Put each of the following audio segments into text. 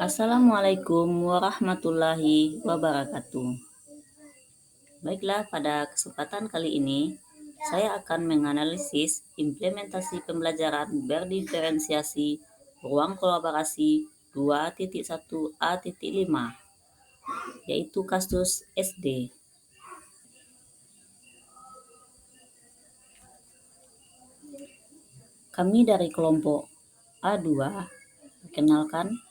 Assalamualaikum warahmatullahi wabarakatuh. Baiklah, pada kesempatan kali ini saya akan menganalisis implementasi pembelajaran berdiferensiasi ruang kolaborasi 2.1a.5, yaitu kasus SD. Kami dari kelompok A2, perkenalkan,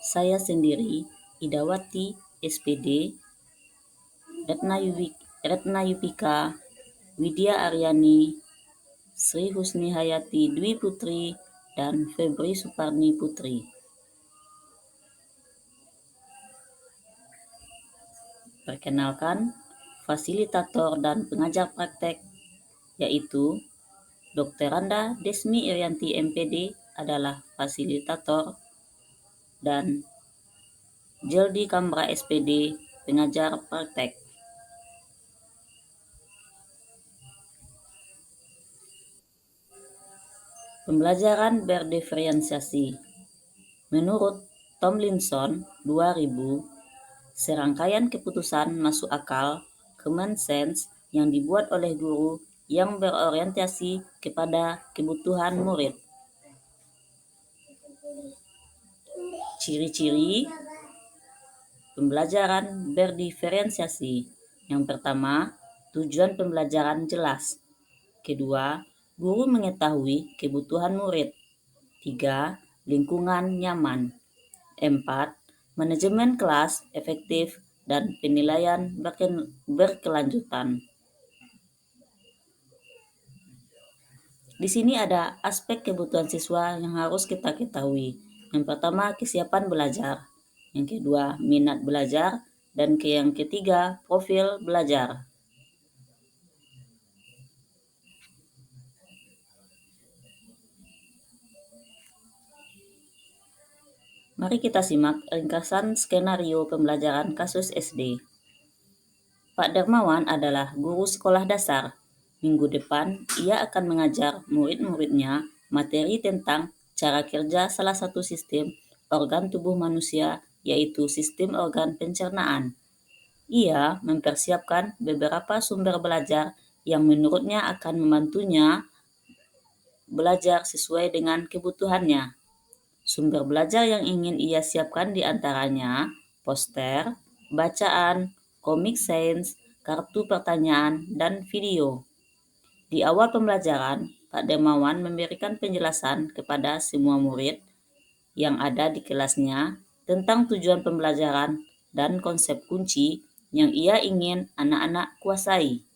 saya sendiri Idawati SPD, Retna Yupika, Widya Aryani, Sri Husni Hayati Dwi Putri, dan Febri Suparni Putri. Perkenalkan, fasilitator dan pengajar praktek yaitu Dr. Randa Desmi Irianti MPD adalah fasilitator dan Jeldi Kambra SPD pengajar praktek. Pembelajaran berdiferensiasi. Menurut Tomlinson 2000, serangkaian keputusan masuk akal common sense yang dibuat oleh guru yang berorientasi kepada kebutuhan murid. Ciri-ciri pembelajaran berdiferensiasi. Yang pertama, tujuan pembelajaran jelas. Kedua, guru mengetahui kebutuhan murid. 3. Lingkungan nyaman. 4. Manajemen kelas efektif dan penilaian berkelanjutan. Di sini ada aspek kebutuhan siswa yang harus kita ketahui. Yang pertama, kesiapan belajar. Yang kedua, minat belajar. Dan yang ketiga, profil belajar. Mari kita simak ringkasan skenario pembelajaran kasus SD. Pak Darmawan adalah guru sekolah dasar. Minggu depan, ia akan mengajar murid-muridnya materi tentang cara kerja salah satu sistem organ tubuh manusia, yaitu sistem organ pencernaan. Ia mempersiapkan beberapa sumber belajar yang menurutnya akan membantunya belajar sesuai dengan kebutuhannya. Sumber belajar yang ingin ia siapkan diantaranya poster, bacaan, komik sains, kartu pertanyaan, dan video. Di awal pembelajaran, Pak Darmawan memberikan penjelasan kepada semua murid yang ada di kelasnya tentang tujuan pembelajaran dan konsep kunci yang ia ingin anak-anak kuasai.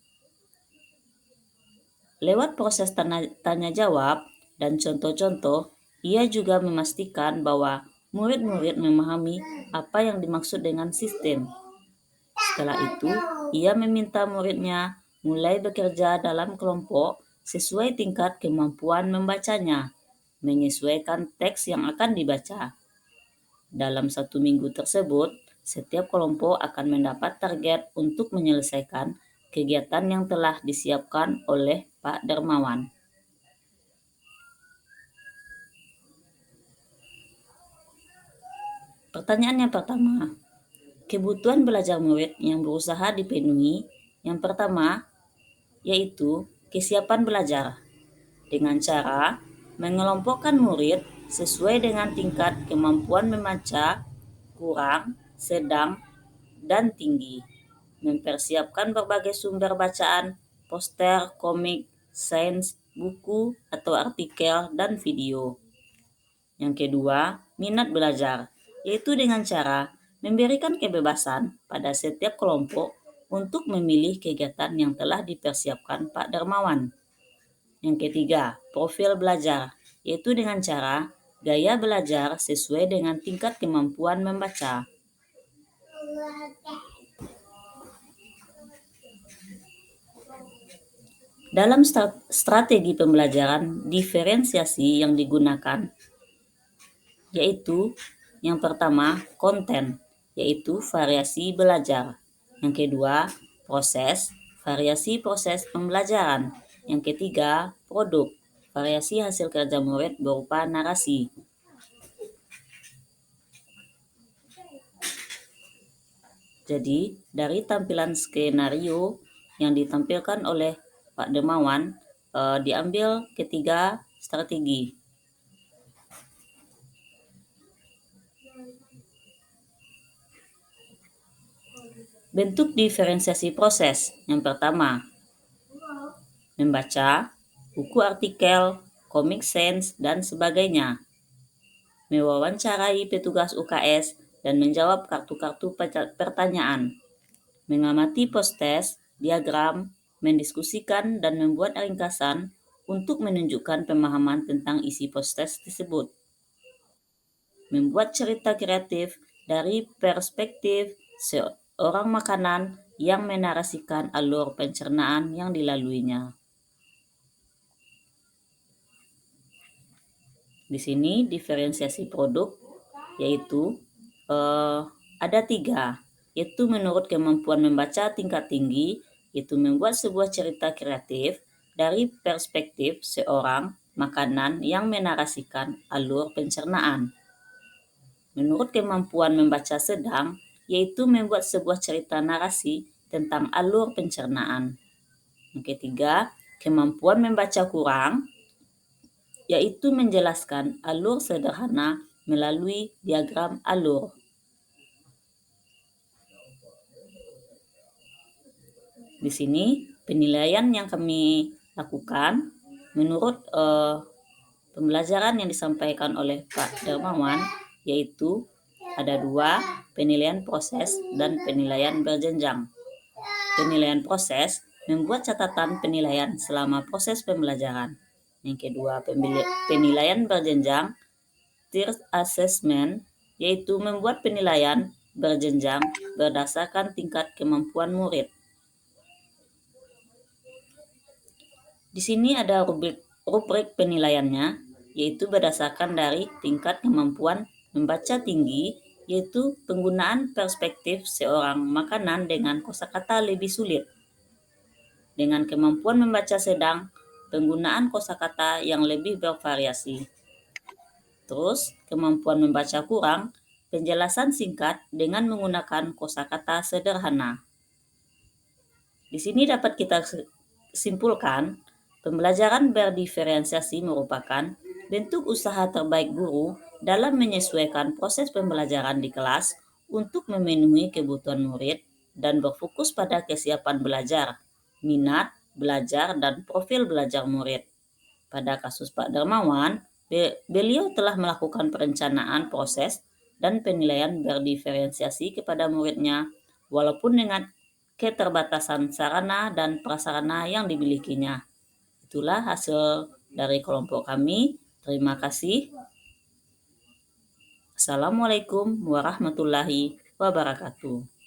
Lewat proses tanya jawab dan contoh-contoh, ia juga memastikan bahwa murid-murid memahami apa yang dimaksud dengan sistem. Setelah itu, ia meminta muridnya mulai bekerja dalam kelompok sesuai tingkat kemampuan membacanya, menyesuaikan teks yang akan dibaca. Dalam 1 minggu tersebut, setiap kelompok akan mendapat target untuk menyelesaikan kegiatan yang telah disiapkan oleh Pak Darmawan. Pertanyaan yang pertama, kebutuhan belajar murid yang berusaha dipenuhi. Yang pertama, yaitu kesiapan belajar dengan cara mengelompokkan murid sesuai dengan tingkat kemampuan membaca, kurang, sedang, dan tinggi. Mempersiapkan berbagai sumber bacaan, poster, komik, sains, buku atau artikel, dan video. Yang kedua, minat belajar, yaitu dengan cara memberikan kebebasan pada setiap kelompok untuk memilih kegiatan yang telah dipersiapkan Pak Darmawan. Yang ketiga, profil belajar, yaitu dengan cara gaya belajar sesuai dengan tingkat kemampuan membaca. Dalam strategi pembelajaran diferensiasi yang digunakan, yaitu yang pertama, konten, yaitu variasi belajar. Yang kedua, proses, variasi proses pembelajaran. Yang ketiga, produk, variasi hasil kerja murid berupa narasi. Jadi, dari tampilan skenario yang ditampilkan oleh Pak Dermawan, diambil ketiga strategi. Bentuk diferensiasi proses. Yang pertama, membaca buku artikel, comic sans, dan sebagainya. Mewawancarai petugas UKS dan menjawab kartu-kartu pertanyaan. Mengamati post-test, diagram, mendiskusikan dan membuat ringkasan untuk menunjukkan pemahaman tentang isi post-test tersebut. Membuat cerita kreatif dari perspektif seorang makanan yang menarasikan alur pencernaan yang dilaluinya. Di sini diferensiasi produk yaitu ada 3, yaitu menurut kemampuan membaca tingkat tinggi, yaitu membuat sebuah cerita kreatif dari perspektif seorang makanan yang menarasikan alur pencernaan. Menurut kemampuan membaca sedang, yaitu membuat sebuah cerita narasi tentang alur pencernaan. Yang ketiga, kemampuan membaca kurang, yaitu menjelaskan alur sederhana melalui diagram alur. Di sini penilaian yang kami lakukan menurut pembelajaran yang disampaikan oleh Pak Dermawan, yaitu ada 2, penilaian proses dan penilaian berjenjang. Penilaian proses membuat catatan penilaian selama proses pembelajaran. Yang kedua, penilaian berjenjang, tiered assessment, yaitu membuat penilaian berjenjang berdasarkan tingkat kemampuan murid. Di sini ada rubrik penilaiannya, yaitu berdasarkan dari tingkat kemampuan membaca tinggi, yaitu penggunaan perspektif seorang makanan dengan kosakata lebih sulit. Dengan kemampuan membaca sedang, penggunaan kosakata yang lebih bervariasi. Terus, kemampuan membaca kurang, penjelasan singkat dengan menggunakan kosakata sederhana. Di sini dapat kita simpulkan, pembelajaran berdiferensiasi merupakan bentuk usaha terbaik guru dalam menyesuaikan proses pembelajaran di kelas untuk memenuhi kebutuhan murid dan berfokus pada kesiapan belajar, minat belajar, dan profil belajar murid. Pada kasus Pak Dermawan, beliau telah melakukan perencanaan proses dan penilaian berdiferensiasi kepada muridnya, walaupun dengan keterbatasan sarana dan prasarana yang dimilikinya. Itulah hasil dari kelompok kami. Terima kasih. Assalamualaikum warahmatullahi wabarakatuh.